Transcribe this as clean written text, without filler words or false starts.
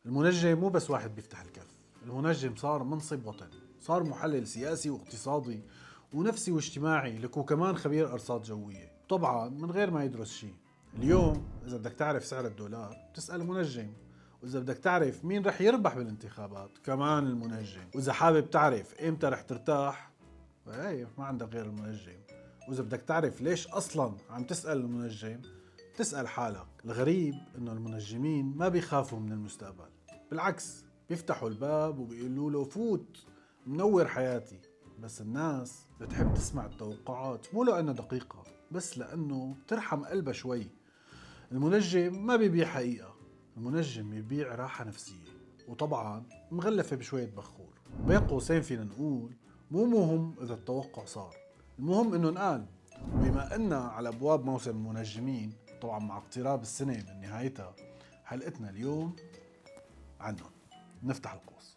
المنجم مو بس واحد بيفتح الكف، المنجم صار منصب وطني، صار محلل سياسي واقتصادي ونفسي واجتماعي، لك وكمان خبير أرصاد جوية، طبعا من غير ما يدرس شيء. اليوم إذا بدك تعرف سعر الدولار بتسأل منجم، وإذا بدك تعرف مين رح يربح بالانتخابات كمان المنجم، وإذا حابب تعرف إمتى رح ترتاح فهي ما عندك غير المنجم، وإذا بدك تعرف ليش أصلا عم تسأل المنجم تسأل حالك. الغريب إنه المنجمين ما بيخافوا من المستقبل، بالعكس بيفتحوا الباب وبيقولوا له فوت منور حياتي. بس الناس بتحب تسمع التوقعات مو لأنها دقيقة، بس لأنه ترحم قلبها شوي. المنجم ما بيبيع حقيقة، المنجم بيبيع راحة نفسية، وطبعا مغلفة بشوية بخور. بين قوسين فينا نقول مو مهم إذا التوقع صار، المهم إنه نقال. وبما أننا على أبواب موسم المنجمين، طبعا مع اقتراب السنة من نهايتها، حلقتنا اليوم عنهم. نفتح القوس.